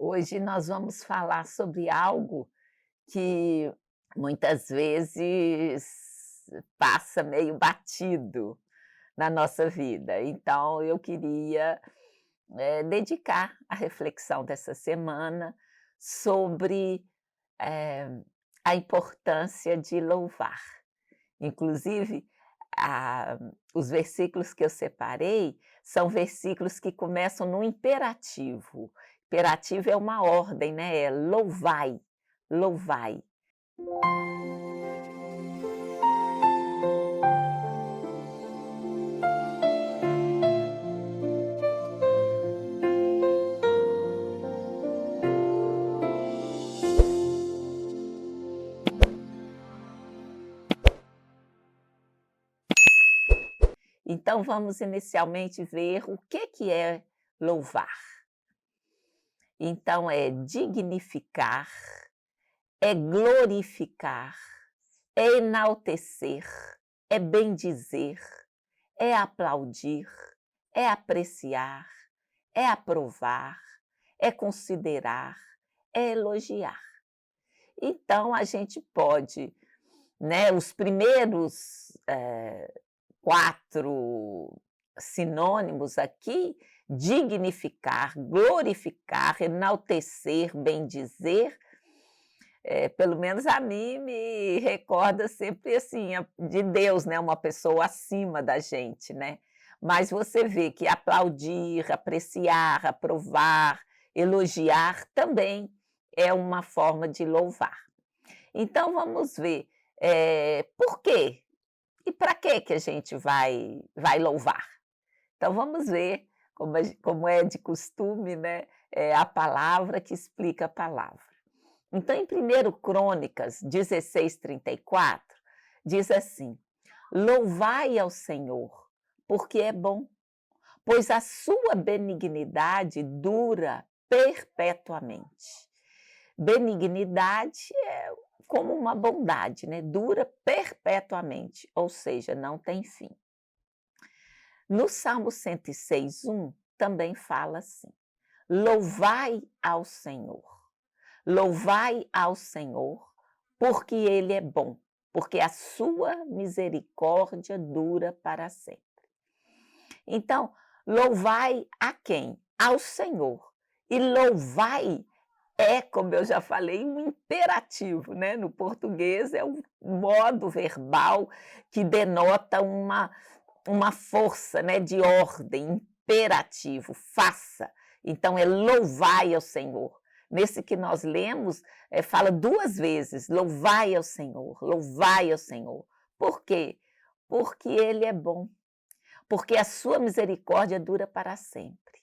Hoje nós vamos falar sobre algo que muitas vezes passa meio batido na nossa vida. Então eu queria, dedicar a reflexão dessa semana sobre, eh, a importância de louvar. Inclusive, a os versículos que eu separei são versículos que começam no imperativo. Imperativo é uma ordem, né, é louvai, louvai. Então vamos inicialmente ver o que é louvar. Então é dignificar, é glorificar, é enaltecer, é bendizer, é aplaudir, é apreciar, é aprovar, é considerar, é elogiar. Então a gente pode, né, os primeiros, 4 sinônimos aqui, dignificar, glorificar, enaltecer, bendizer, pelo menos a mim me recorda sempre assim, de Deus, né, uma pessoa acima da gente, né. Mas você vê que aplaudir, apreciar, aprovar, elogiar também é uma forma de louvar. Então vamos ver, por quê? E para que a gente vai louvar? Então vamos ver como é de costume, né, é a palavra que explica a palavra. Então em 1 Crônicas 16:34, diz assim: "Louvai ao Senhor, porque é bom, pois a sua benignidade dura perpetuamente". Benignidade é como uma bondade, né, dura perpetuamente, ou seja, não tem fim. No Salmo 106:1 também fala assim: "Louvai ao Senhor, louvai ao Senhor, porque ele é bom, porque a sua misericórdia dura para sempre". Então, louvai a quem? Ao Senhor. E louvai é, como eu já falei, um imperativo, né, no português é um modo verbal que denota uma força, né, de ordem, imperativo, faça. Então é louvai ao Senhor. Nesse que nós lemos, fala 2 vezes: "Louvai ao Senhor, louvai ao Senhor". Por quê? Porque ele é bom, porque a sua misericórdia dura para sempre.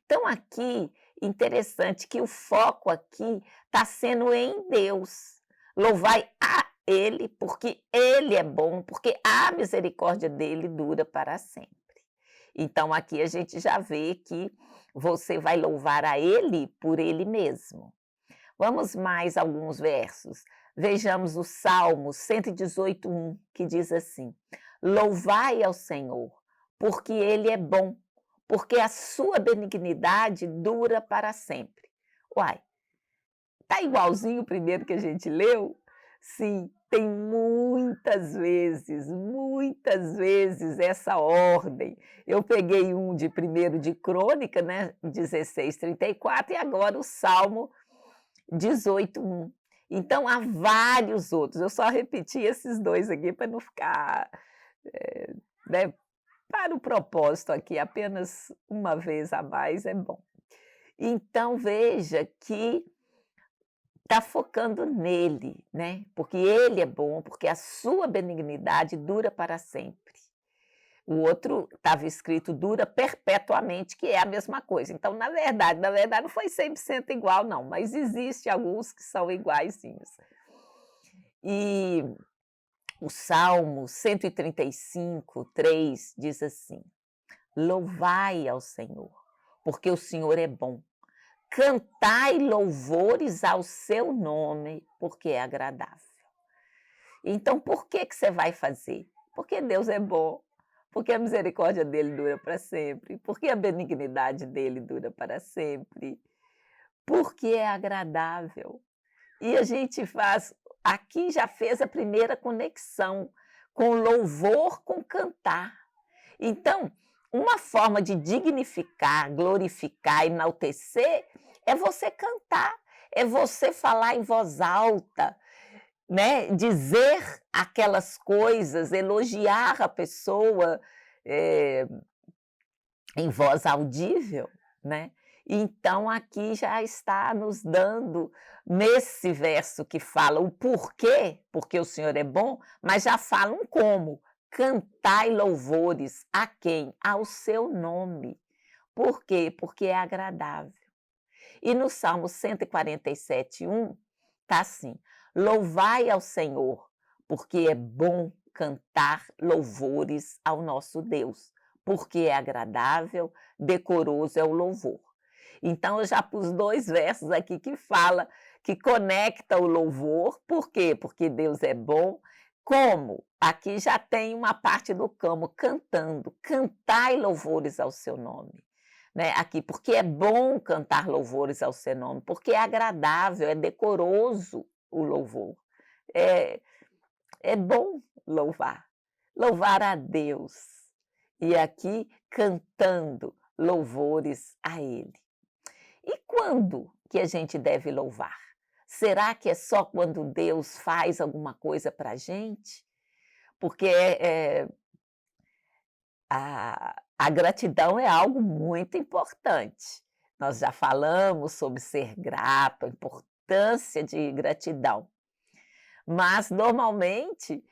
Então aqui, interessante que o foco aqui está sendo em Deus. Louvai a Ele, porque Ele é bom, porque a misericórdia dele dura para sempre. Então aqui a gente já vê que você vai louvar a Ele por Ele mesmo. Vamos mais alguns versos. Vejamos o Salmo 118:1, que diz assim: "Louvai ao Senhor, porque ele é bom, porque a sua benignidade dura para sempre". Uai, tá igualzinho o primeiro que a gente leu? Sim, tem muitas vezes essa ordem. Eu peguei um de 1 de Crônica, né, 16:34 e agora o Salmo 18:1. Então há vários outros, eu só repeti esses 2 aqui para não ficar, né, para o propósito aqui, apenas uma vez a mais é bom. Então veja que está focando nele, né, porque ele é bom, porque a sua benignidade dura para sempre. O outro estava escrito dura perpetuamente, que é a mesma coisa. Então, na verdade não foi 100% igual não, mas existe alguns que são iguaizinhos. E o Salmo 135:3 diz assim: "Louvai ao Senhor, porque o Senhor é bom. Cantai louvores ao seu nome, porque é agradável". Então, por que você vai fazer? Porque Deus é bom, porque a misericórdia dele dura para sempre, porque a benignidade dele dura para sempre, porque é agradável. E a gente faz aqui já fez a primeira conexão com louvor, com cantar. Então, uma forma de dignificar, glorificar, enaltecer é você cantar, é você falar em voz alta, né, dizer aquelas coisas, elogiar a pessoa, eh, em voz audível, né. Então aqui já está nos dando, nesse verso que fala o porquê, porque o Senhor é bom, mas já fala um como: "Cantai louvores a quem? Ao seu nome". Por quê? Porque é agradável. E no Salmo 147:1, tá assim: "Louvai ao Senhor, porque é bom cantar louvores ao nosso Deus, porque é agradável, decoroso é o louvor". Então eu já pus 2 versos aqui que fala que conecta o louvor, por quê? Porque Deus é bom. Como? Aqui já tem uma parte do como, cantando, cantai louvores ao seu nome. Né, aqui, porque é bom cantar louvores ao seu nome, porque é agradável, é decoroso o louvor. É, é bom louvar, louvar a Deus. E aqui cantando louvores a Ele. E quando que a gente deve louvar? Será que é só quando Deus faz alguma coisa para a gente? Porque a gratidão é algo muito importante. Nós já falamos sobre ser grato, a importância de gratidão, mas normalmente,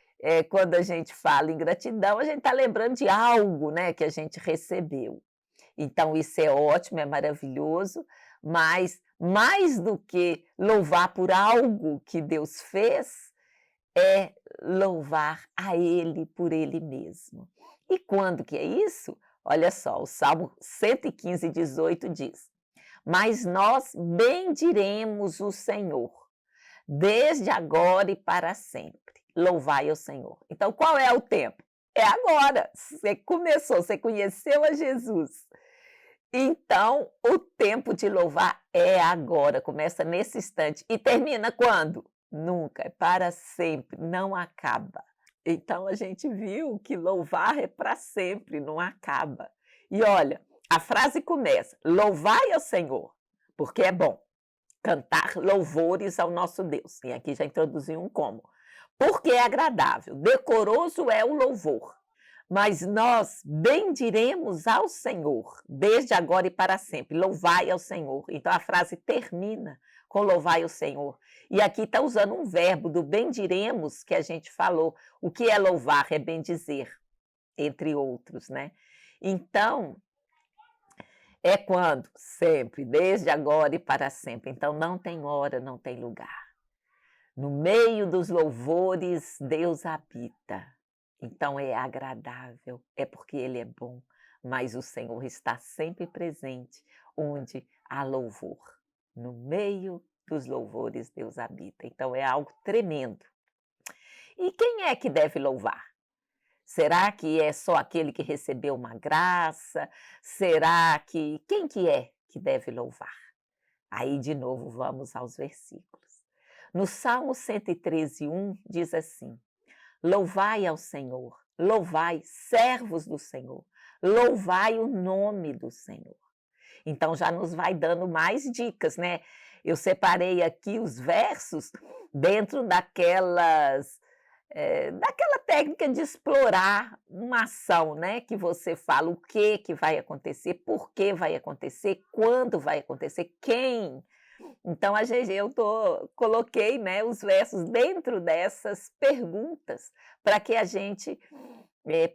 quando a gente fala em gratidão, a gente está lembrando de algo, né, que a gente recebeu. Então isso é ótimo, é maravilhoso, mas mais do que louvar por algo que Deus fez, é louvar a Ele por Ele mesmo. E quando que é isso? Olha só, o Salmo 115:18 diz: "Mas nós bendiremos o Senhor, desde agora e para sempre. Louvai ao Senhor". Então qual é o tempo? É agora. Você começou, você conheceu a Jesus. Então, o tempo de louvar é agora, começa nesse instante e termina quando? Nunca, é para sempre, não acaba. Então a gente viu que louvar é para sempre, não acaba. E olha, a frase começa: "Louvai ao Senhor, porque é bom cantar louvores ao nosso Deus". E aqui já introduzi um como. Porque é agradável, decoroso é o louvor. Mas nós bendiremos ao Senhor, desde agora e para sempre. Louvai ao Senhor. Então a frase termina com louvai ao Senhor. E aqui está usando um verbo do bendiremos que a gente falou. O que é louvar? É bendizer, entre outros, né? Então, é quando? Sempre, desde agora e para sempre. Então não tem hora, não tem lugar. No meio dos louvores, Deus habita. Então é agradável, é porque Ele é bom, mas o Senhor está sempre presente onde há louvor. No meio dos louvores, Deus habita. Então é algo tremendo. E quem é que deve louvar? Será que é só aquele que recebeu uma graça? Será que quem que é que deve louvar? Aí de novo vamos aos versículos. No Salmo 113:1 diz assim: "Louvai ao Senhor, louvai, servos do Senhor, louvai o nome do Senhor". Então já nos vai dando mais dicas, né. Eu separei aqui os versos dentro daquela técnica de explorar uma ação, né, que você fala o que vai acontecer, por que vai acontecer, quando vai acontecer, quem. Então a GG coloquei, né, os versos dentro dessas perguntas, para que a gente,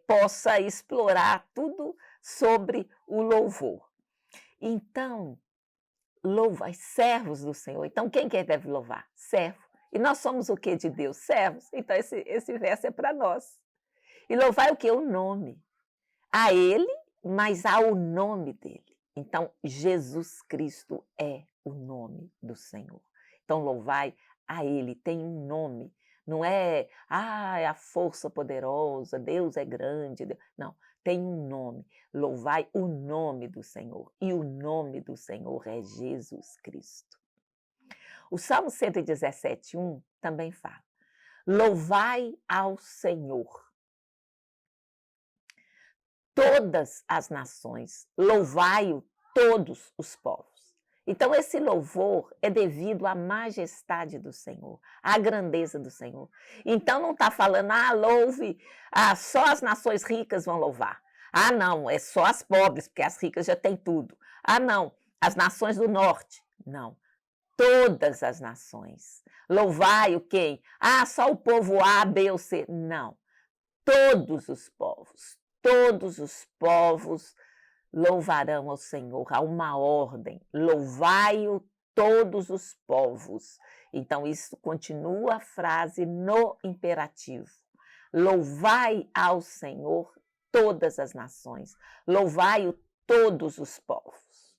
possa explorar tudo sobre o louvor. Então, louva servos do Senhor. Então quem que deve louvar? Servo. E nós somos o que de Deus? Servos. Então esse verso é para nós. E louvar o que? O nome. A Ele, mas ao nome dele. Então, Jesus Cristo é o nome do Senhor. Então, louvai a Ele, tem um nome. Não é, é a força poderosa, Deus é grande. Não, tem um nome. Louvai o nome do Senhor. E o nome do Senhor é Jesus Cristo. O Salmo 117:1 também fala: louvai ao Senhor todas as nações, louvai-o todos os povos. Então, esse louvor é devido à majestade do Senhor, à grandeza do Senhor. Então, não está falando, louve, só as nações ricas vão louvar. Não, é só as pobres, porque as ricas já têm tudo. Não, as nações do norte. Não, todas as nações. Louvai o quem? Só o povo A, B ou C. Não, todos os povos. Todos os povos louvarão ao Senhor. Há uma ordem: louvai-o todos os povos. Então, isso continua a frase no imperativo. Louvai ao Senhor todas as nações. Louvai-o todos os povos.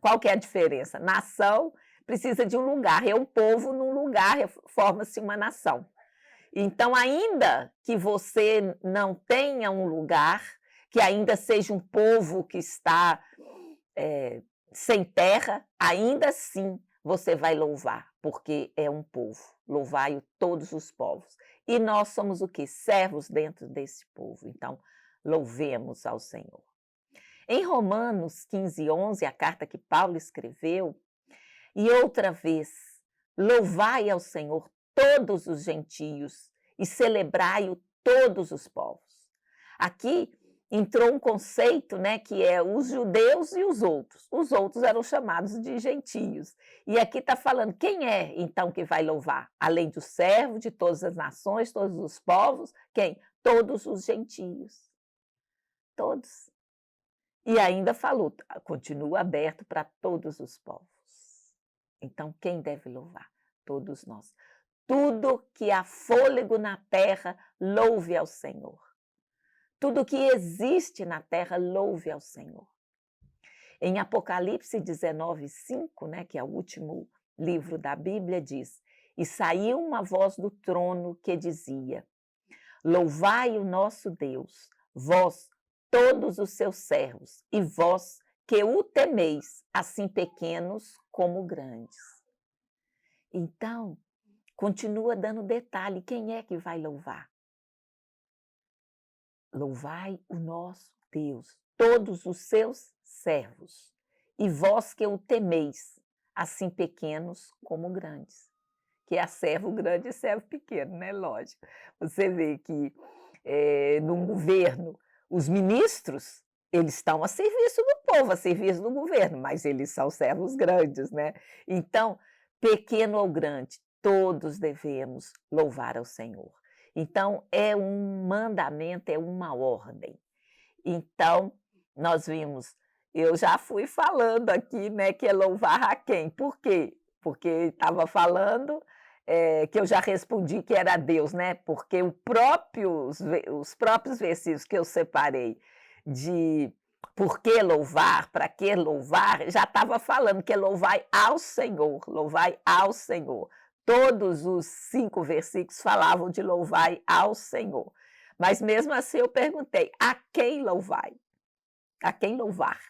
Qual que é a diferença? Nação precisa de um lugar. É um povo num lugar, forma-se uma nação. Então, ainda que você não tenha um lugar, que ainda seja um povo que está sem terra, ainda assim você vai louvar, porque é um povo. Louvai-o todos os povos. E nós somos o quê? Servos dentro desse povo. Então, louvemos ao Senhor. Em Romanos 15:11, a carta que Paulo escreveu, e outra vez, louvai ao Senhor todos os gentios e celebrai-o todos os povos. Aqui entrou um conceito, né, que é os judeus e os outros. Os outros eram chamados de gentios. E aqui está falando, quem é então que vai louvar? Além do servo de todas as nações, todos os povos, quem? Todos os gentios. Todos. E ainda falou, continua aberto para todos os povos. Então, quem deve louvar? Todos nós. Tudo que há fôlego na terra, louve ao Senhor. Tudo que existe na terra, louve ao Senhor. Em Apocalipse 19:5, né, que é o último livro da Bíblia, diz: e saiu uma voz do trono que dizia: louvai o nosso Deus, vós, todos os seus servos, e vós que o temeis, assim pequenos como grandes. Então, continua dando detalhe, quem é que vai louvar? Louvai o nosso Deus, todos os seus servos, e vós que o temeis, assim pequenos como grandes. Que há servo grande e servo pequeno, né? Lógico. Você vê que no governo, os ministros, eles estão a serviço do povo, a serviço do governo, mas eles são servos grandes, né? Então, pequeno ou grande, todos devemos louvar ao Senhor. Então, é um mandamento, é uma ordem. Então, nós vimos, eu já fui falando aqui, né, que é louvar a quem? Por quê? Porque estava falando que eu já respondi que era Deus, né? Porque os próprios versículos que eu separei de por que louvar, para que louvar, já estava falando que é louvai ao Senhor, louvai ao Senhor. Todos os 5 versículos falavam de louvai ao Senhor. Mas mesmo assim eu perguntei, a quem louvai? A quem louvar?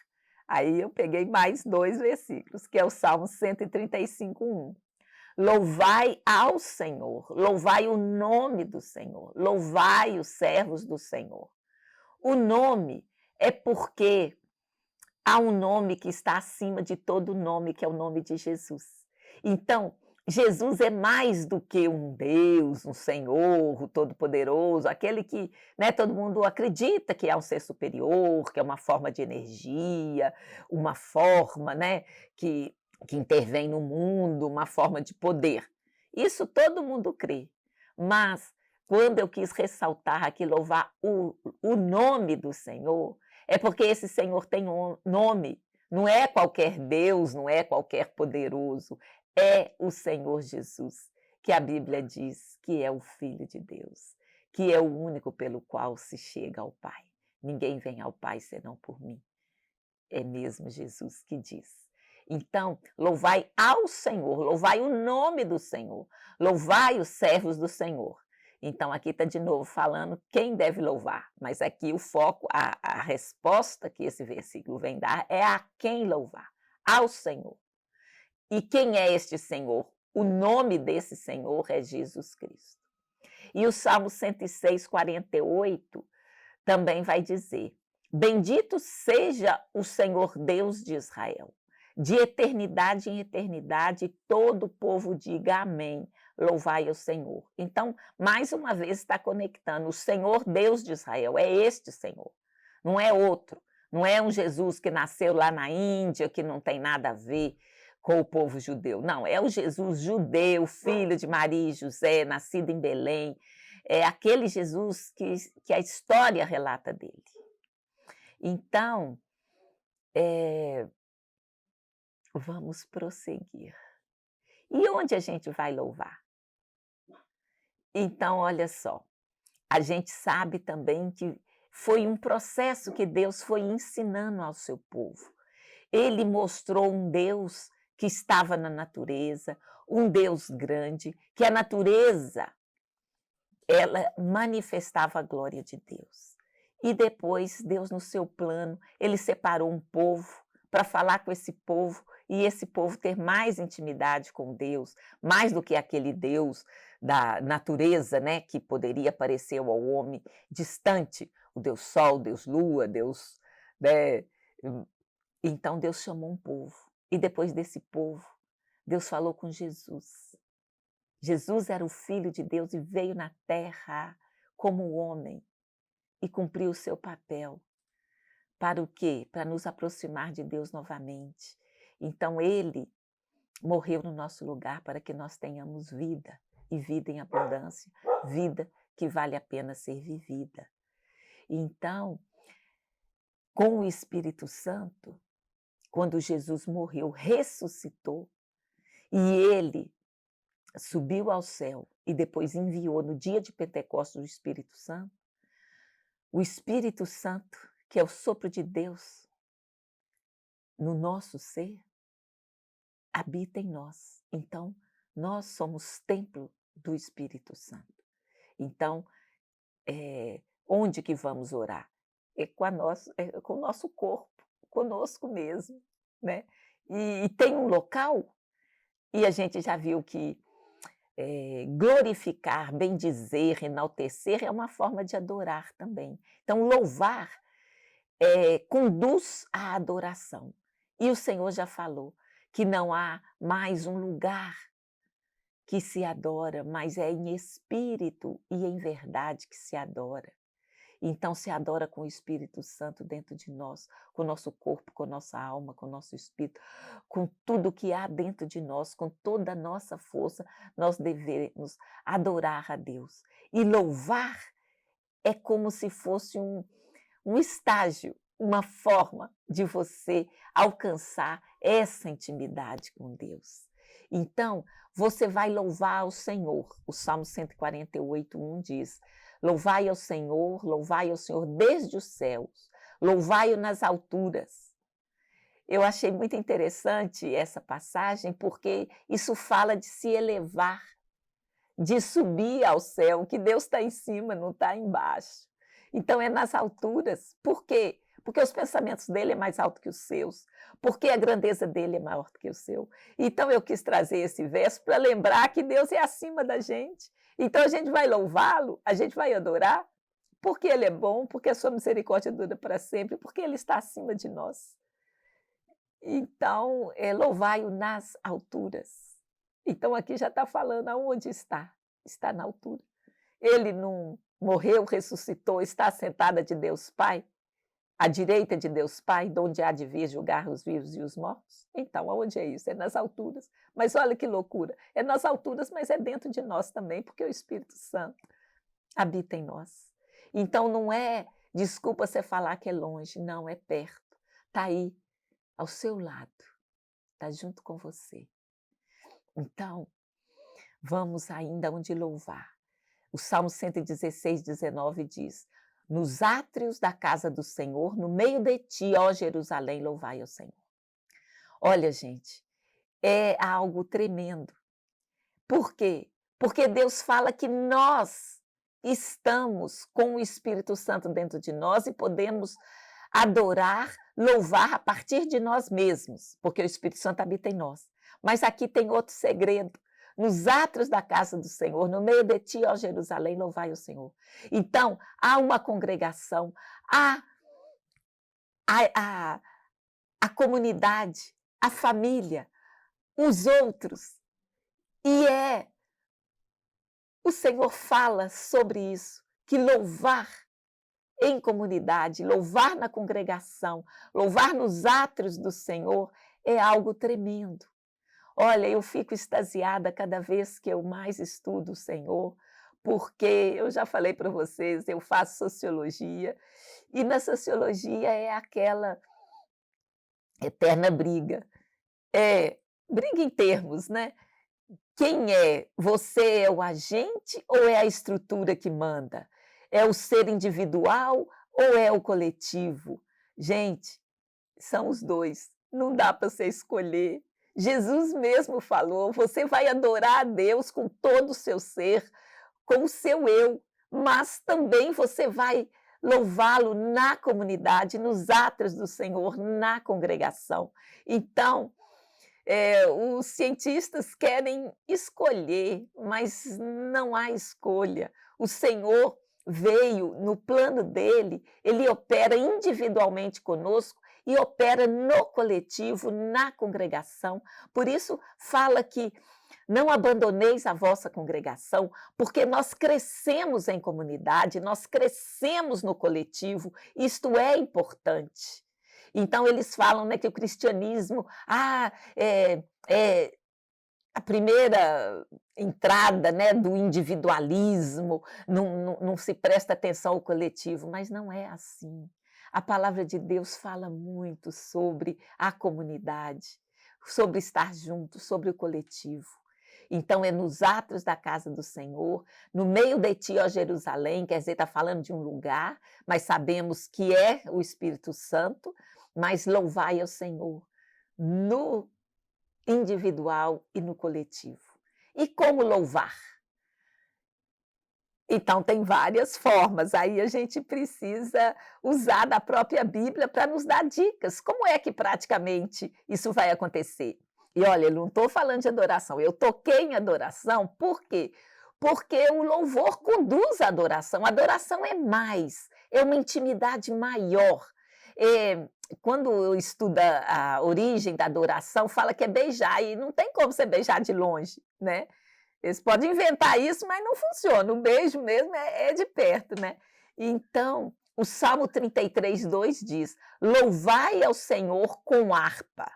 Aí eu peguei mais 2 versículos, que é o Salmo 135:1. Louvai ao Senhor, louvai o nome do Senhor, louvai os servos do Senhor. O nome é porque há um nome que está acima de todo nome, que é o nome de Jesus. Então, Jesus é mais do que um Deus, um Senhor, o Todo-Poderoso, aquele que, né, todo mundo acredita que é um ser superior, que é uma forma de energia, uma forma, né, que intervém no mundo, uma forma de poder. Isso todo mundo crê. Mas, quando eu quis ressaltar aqui, louvar o nome do Senhor, é porque esse Senhor tem um nome. Não é qualquer Deus, não é qualquer poderoso. É o Senhor Jesus, que a Bíblia diz que é o Filho de Deus, que é o único pelo qual se chega ao Pai. Ninguém vem ao Pai senão por mim. É mesmo Jesus que diz. Então, louvai ao Senhor, louvai o nome do Senhor, louvai os servos do Senhor. Então, aqui está de novo falando quem deve louvar, mas aqui o foco, a resposta que esse versículo vem dar é a quem louvar, ao Senhor. E quem é este Senhor? O nome desse Senhor é Jesus Cristo. E o Salmo 106, 48 também vai dizer: bendito seja o Senhor Deus de Israel, de eternidade em eternidade, todo o povo diga amém, louvai ao Senhor. Então, mais uma vez está conectando o Senhor Deus de Israel, é este Senhor, não é outro, não é um Jesus que nasceu lá na Índia, que não tem nada a ver com o povo judeu, não, é o Jesus judeu, filho de Maria e José, nascido em Belém, é aquele Jesus que a história relata dele. Então, vamos prosseguir. E onde a gente vai louvar? Então, olha só, a gente sabe também que foi um processo que Deus foi ensinando ao seu povo. Ele mostrou um Deus que estava na natureza, um Deus grande, que a natureza ela manifestava a glória de Deus. E depois, Deus, no seu plano, ele separou um povo para falar com esse povo e esse povo ter mais intimidade com Deus, mais do que aquele Deus da natureza, né, que poderia parecer ao homem distante, o Deus Sol, Deus Lua, Deus, né? Então Deus chamou um povo e depois desse povo, Deus falou com Jesus. Jesus era o Filho de Deus e veio na terra como homem e cumpriu o seu papel. Para o quê? Para nos aproximar de Deus novamente. Então ele morreu no nosso lugar para que nós tenhamos vida, e vida em abundância, vida que vale a pena ser vivida. Então, com o Espírito Santo, quando Jesus morreu, ressuscitou, e ele subiu ao céu e depois enviou no dia de Pentecostes o Espírito Santo, que é o sopro de Deus no nosso ser, habita em nós. Então, nós somos templo do Espírito Santo. Então, onde que vamos orar? É com o nosso corpo, conosco mesmo, né? E tem um local, e a gente já viu que glorificar, bendizer, enaltecer é uma forma de adorar também. Então, louvar conduz à adoração. E o Senhor já falou que não há mais um lugar que se adora, mas é em espírito e em verdade que se adora. Então, se adora com o Espírito Santo dentro de nós, com o nosso corpo, com a nossa alma, com o nosso espírito, com tudo que há dentro de nós, com toda a nossa força, nós devemos adorar a Deus. E louvar é como se fosse um estágio, uma forma de você alcançar essa intimidade com Deus. Então, você vai louvar ao Senhor. O Salmo 148, 1 diz: louvai ao Senhor desde os céus, louvai-o nas alturas. Eu achei muito interessante essa passagem, porque isso fala de se elevar, de subir ao céu, que Deus está em cima, não está embaixo. Então é nas alturas. Por quê? Porque os pensamentos dele é mais alto que os seus, porque a grandeza dele é maior do que o seu. Então eu quis trazer esse verso para lembrar que Deus é acima da gente. Então a gente vai louvá-lo, a gente vai adorar, porque ele é bom, porque a sua misericórdia dura para sempre, porque ele está acima de nós. Então, louvai-o nas alturas. Então aqui já está falando aonde está. Está na altura. Ele não morreu, ressuscitou, está sentada de Deus Pai, à direita de Deus Pai, de onde há de vir julgar os vivos e os mortos? Então, aonde é isso? É nas alturas. Mas olha que loucura, é nas alturas, mas é dentro de nós também, porque o Espírito Santo habita em nós. Então, não é desculpa você falar que é longe, não, é perto. Está aí, ao seu lado, está junto com você. Então, vamos ainda onde louvar. O Salmo 116, 19 diz: nos átrios da casa do Senhor, no meio de ti, ó Jerusalém, louvai ao Senhor. Olha, gente, é algo tremendo. Por quê? Porque Deus fala que nós estamos com o Espírito Santo dentro de nós e podemos adorar, louvar a partir de nós mesmos, porque o Espírito Santo habita em nós. Mas aqui tem outro segredo. Nos átrios da casa do Senhor, no meio de ti, ó Jerusalém, louvai o Senhor. Então, há uma congregação, há a, a comunidade, a família, os outros. E o Senhor fala sobre isso, que louvar em comunidade, louvar na congregação, louvar nos átrios do Senhor é algo tremendo. Olha, eu fico extasiada cada vez que eu mais estudo o Senhor, porque eu já falei para vocês, eu faço sociologia, e na sociologia é aquela eterna briga. Briga em termos, né? Quem é? Você é o agente ou é a estrutura que manda? É o ser individual ou é o coletivo? Gente, são os dois, não dá para você escolher. Jesus mesmo falou: você vai adorar a Deus com todo o seu ser, com o seu eu, mas também você vai louvá-lo na comunidade, nos átrios do Senhor, na congregação. Então, os cientistas querem escolher, mas não há escolha. O Senhor veio no plano dele, ele opera individualmente conosco e opera no coletivo, na congregação. Por isso, fala que não abandoneis a vossa congregação, porque nós crescemos em comunidade, nós crescemos no coletivo, isto é importante. Então, eles falam, né, que o cristianismo é a primeira entrada, né, do individualismo, não se presta atenção ao coletivo, mas não é assim. A palavra de Deus fala muito sobre a comunidade, sobre estar junto, sobre o coletivo. Então, é nos átrios da casa do Senhor, no meio de ti, ó Jerusalém, quer dizer, está falando de um lugar, mas sabemos que é o Espírito Santo, mas louvai ao Senhor no individual e no coletivo. E como louvar? Então, tem várias formas, aí a gente precisa usar da própria Bíblia para nos dar dicas. Como é que praticamente isso vai acontecer? E olha, eu não estou falando de adoração, eu toquei em adoração, por quê? Porque o louvor conduz à adoração. A adoração é mais, é uma intimidade maior. Quando eu estudo a origem da adoração, fala que é beijar, e não tem como você beijar de longe, né? Eles podem inventar isso, mas não funciona. O beijo mesmo é de perto, né? Então, o Salmo 33:2 diz: louvai ao Senhor com harpa.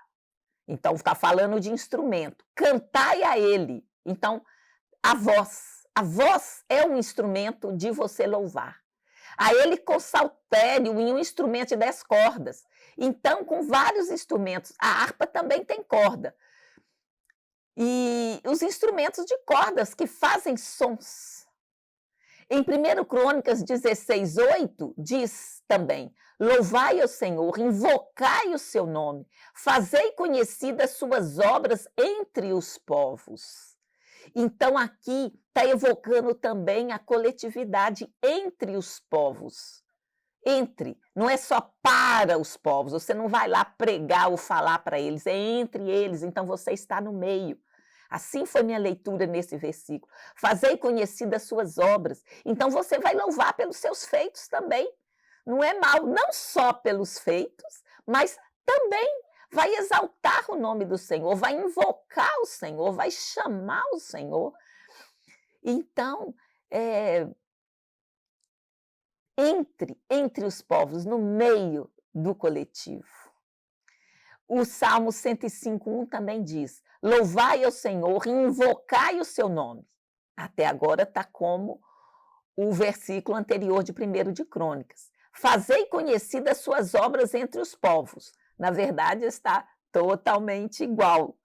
Então, está falando de instrumento. Cantai a Ele. Então, a voz é um instrumento de você louvar. A Ele com saltério em um instrumento de 10 cordas. Então, com vários instrumentos. A harpa também tem corda. E os instrumentos de cordas que fazem sons. Em 1 Crônicas 16:8 diz também: louvai ao Senhor, invocai o seu nome, fazei conhecidas suas obras entre os povos. Então aqui está evocando também a coletividade entre os povos. Não é só para os povos, você não vai lá pregar ou falar para eles, é entre eles, então você está no meio. Assim foi minha leitura nesse versículo. Fazei conhecidas suas obras. Então você vai louvar pelos seus feitos também. Não é mal, não só pelos feitos, mas também vai exaltar o nome do Senhor, vai invocar o Senhor, vai chamar o Senhor. Então, entre os povos, no meio do coletivo. O Salmo 105:1 também diz: louvai ao Senhor e invocai o seu nome. Até agora está como o versículo anterior de 1 de Crônicas. Fazei conhecidas suas obras entre os povos. Na verdade, está totalmente igual.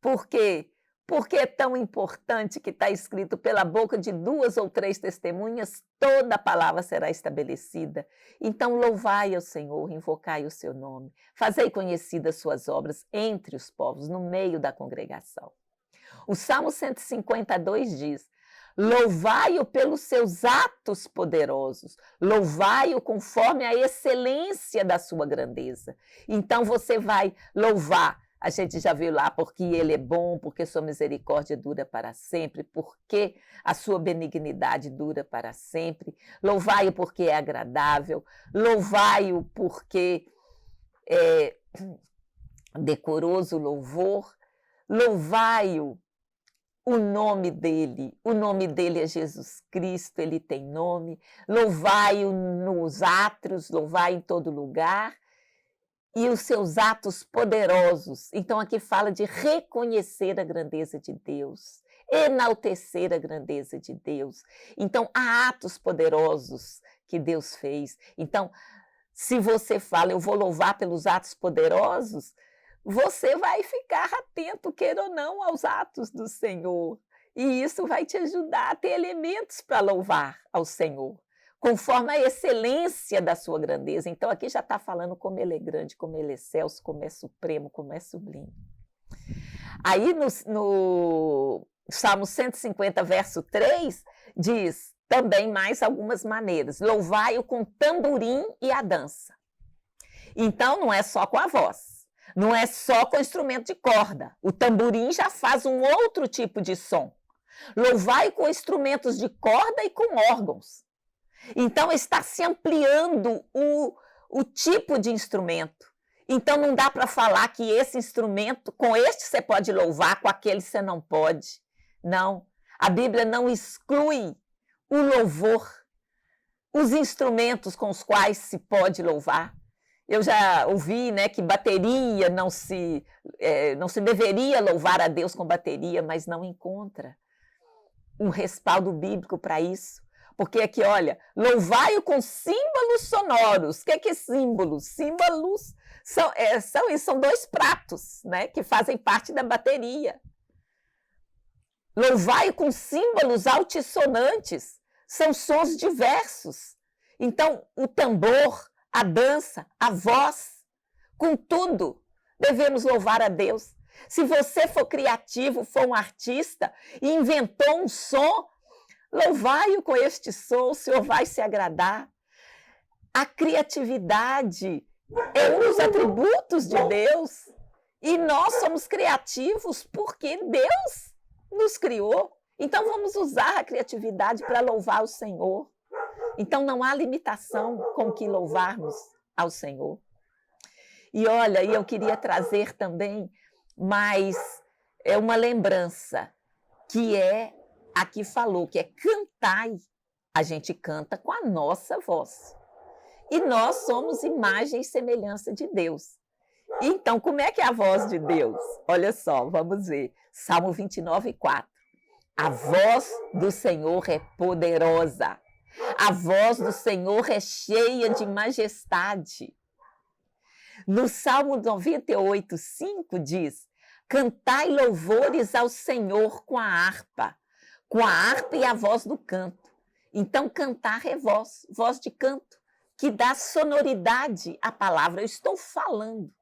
Por quê? Porque é tão importante que está escrito: pela boca de 2 ou 3 testemunhas, toda a palavra será estabelecida. Então, louvai ao Senhor, invocai o seu nome, fazei conhecidas suas obras entre os povos, no meio da congregação. O Salmo 152 diz: louvai-o pelos seus atos poderosos, louvai-o conforme a excelência da sua grandeza. Então, você vai louvar A gente já viu lá, porque ele é bom, porque sua misericórdia dura para sempre, porque a sua benignidade dura para sempre. Louvai-o porque é agradável, louvai-o porque é decoroso louvor, louvai-o. O nome dele é Jesus Cristo, ele tem nome. Louvai-o nos átrios, louvai em todo lugar. E os seus atos poderosos. Então, aqui fala de reconhecer a grandeza de Deus, enaltecer a grandeza de Deus. Então, há atos poderosos que Deus fez. Então, se você fala, eu vou louvar pelos atos poderosos, você vai ficar atento, queira ou não, aos atos do Senhor. E isso vai te ajudar a ter elementos para louvar ao Senhor, conforme a excelência da sua grandeza. Então, aqui já está falando como ele é grande, como ele é excelso, como é supremo, como é sublime. Aí, no Salmo 150, verso 3, diz também mais algumas maneiras. Louvai-o com tamborim e a dança. Então, não é só com a voz. Não é só com instrumento de corda. O tamborim já faz um outro tipo de som. Louvai com instrumentos de corda e com órgãos. Então, está se ampliando o tipo de instrumento. Então, não dá para falar que esse instrumento, com este você pode louvar, com aquele você não pode. Não. A Bíblia não exclui o louvor, os instrumentos com os quais se pode louvar. Eu já ouvi, né, que bateria não se deveria louvar a Deus com bateria, mas não encontra um respaldo bíblico para isso. Porque aqui, olha, louvai-o com símbolos sonoros. O que é símbolos? Símbolos são dois pratos, né, que fazem parte da bateria. Louvai-o com símbolos altissonantes. São sons diversos. Então, o tambor, a dança, a voz, com tudo, devemos louvar a Deus. Se você for criativo, for um artista e inventou um som, louvai-o com este som, o Senhor vai se agradar. A criatividade é um dos atributos de Deus e nós somos criativos porque Deus nos criou. Então vamos usar a criatividade para louvar o Senhor. Então não há limitação com que louvarmos ao Senhor. E olha, eu queria trazer também mais uma lembrança, que aqui falou, que é cantai. A gente canta com a nossa voz. E nós somos imagem e semelhança de Deus. Então, como é que é a voz de Deus? Olha só, vamos ver. Salmo 29, 4. A voz do Senhor é poderosa. A voz do Senhor é cheia de majestade. No Salmo 98, 5 diz: cantai louvores ao Senhor com a harpa e a voz do canto. Então, cantar é voz de canto, que dá sonoridade à palavra. Eu estou falando,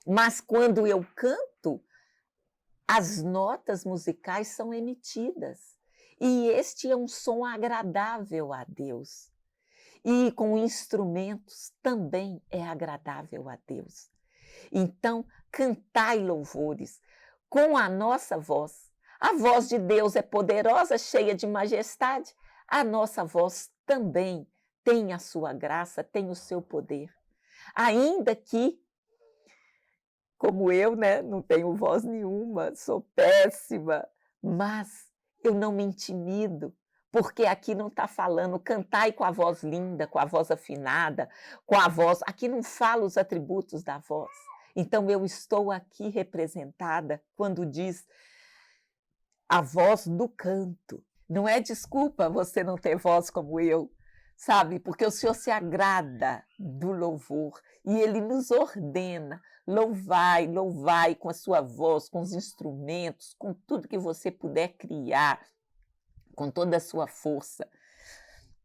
mas quando eu canto, as notas musicais são emitidas. E este é um som agradável a Deus. E com instrumentos também é agradável a Deus. Então, cantai louvores com a nossa voz. A voz de Deus é poderosa, cheia de majestade. A nossa voz também tem a sua graça, tem o seu poder. Ainda que, como eu, né, não tenho voz nenhuma, sou péssima, mas eu não me intimido, porque aqui não está falando cantai com a voz linda, com a voz afinada, com a voz. Aqui não fala os atributos da voz. Então eu estou aqui representada quando diz a voz do canto. Não é desculpa você não ter voz como eu, sabe? Porque o Senhor se agrada do louvor e Ele nos ordena. Louvai, louvai com a sua voz, com os instrumentos, com tudo que você puder criar, com toda a sua força.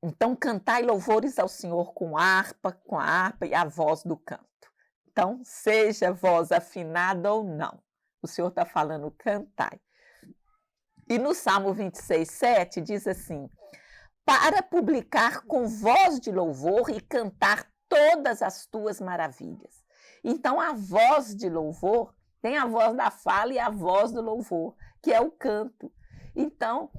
Então, cantai louvores ao Senhor com a harpa e a voz do canto. Então, seja voz afinada ou não, o Senhor está falando cantai. E no Salmo 26, 7 diz assim: para publicar com voz de louvor e cantar todas as tuas maravilhas. Então, a voz de louvor Tem a voz da fala e a voz do louvor, que é o canto. Então,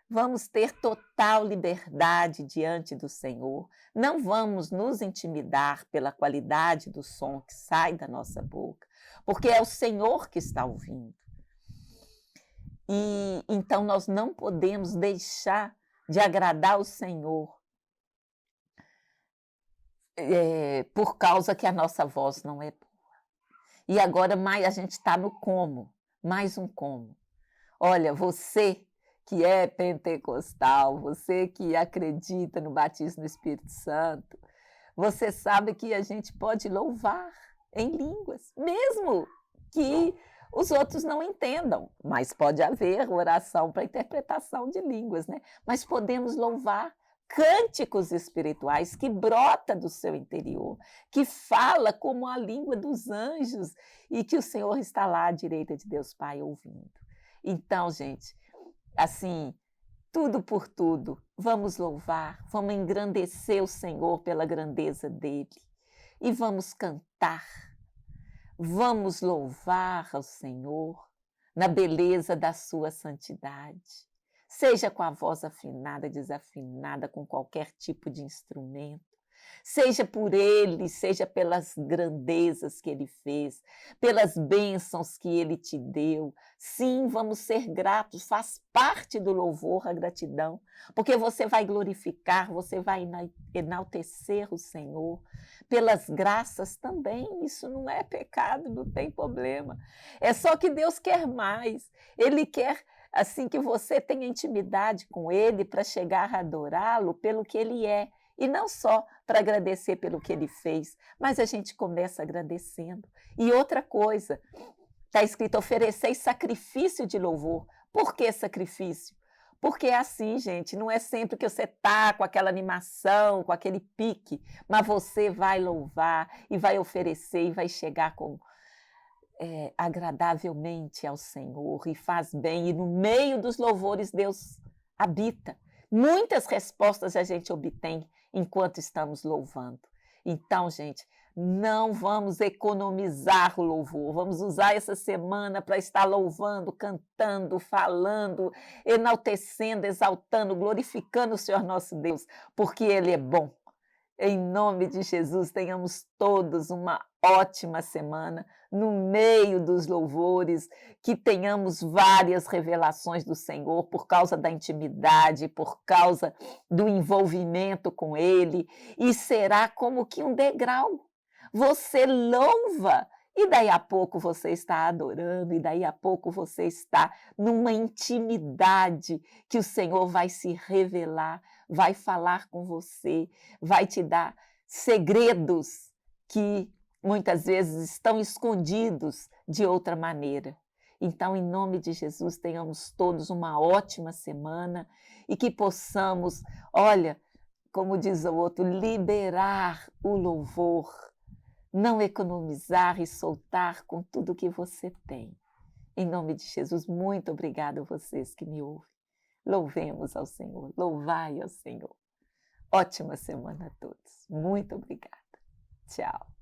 vamos ter total liberdade diante do Senhor. Não vamos nos intimidar pela qualidade do som que sai da nossa boca, porque é o Senhor que está ouvindo. E então nós não podemos deixar de agradar o Senhor por causa que a nossa voz não é boa. E agora mais a gente está no como, mais um como. Olha, você que é pentecostal, você que acredita no batismo no Espírito Santo, você sabe que a gente pode louvar em línguas, mesmo que os outros não entendam, mas pode haver oração para interpretação de línguas, né? Mas podemos louvar cânticos espirituais que brota do seu interior, que fala como a língua dos anjos e que o Senhor está lá à direita de Deus Pai ouvindo. Então, gente, assim, tudo por tudo, vamos louvar, vamos engrandecer o Senhor pela grandeza dele e vamos cantar, vamos louvar ao Senhor na beleza da sua santidade, seja com a voz afinada, desafinada, com qualquer tipo de instrumento. Seja por ele, seja pelas grandezas que ele fez, pelas bênçãos que ele te deu. Sim, vamos ser gratos, faz parte do louvor a gratidão, porque você vai glorificar, você vai enaltecer o Senhor. Pelas graças também, isso não é pecado, não tem problema. É só que Deus quer mais, ele quer assim que você tenha intimidade com ele para chegar a adorá-lo pelo que ele é. E não só para agradecer pelo que ele fez, mas a gente começa agradecendo. E outra coisa, está escrito: ofereceis sacrifício de louvor. Por que sacrifício? Porque é assim, gente, não é sempre que você está com aquela animação, com aquele pique, mas você vai louvar e vai oferecer e vai chegar agradavelmente ao Senhor e faz bem. E no meio dos louvores Deus habita. Muitas respostas a gente obtém enquanto estamos louvando. Então, gente, não vamos economizar o louvor, vamos usar essa semana para estar louvando, cantando, falando, enaltecendo, exaltando, glorificando o Senhor nosso Deus, porque Ele é bom. Em nome de Jesus, tenhamos todos uma ótima semana, no meio dos louvores, que tenhamos várias revelações do Senhor por causa da intimidade, por causa do envolvimento com Ele, e será como que um degrau. Você louva, e daí a pouco você está adorando, e daí a pouco você está numa intimidade que o Senhor vai se revelar, vai falar com você, vai te dar segredos que muitas vezes estão escondidos de outra maneira. Então, em nome de Jesus, tenhamos todos uma ótima semana e que possamos, olha, como diz o outro, liberar o louvor, não economizar e soltar com tudo que você tem. Em nome de Jesus, muito obrigada a vocês que me ouvem. Louvemos ao Senhor, louvai ao Senhor. Ótima semana a todos. Muito obrigada. Tchau.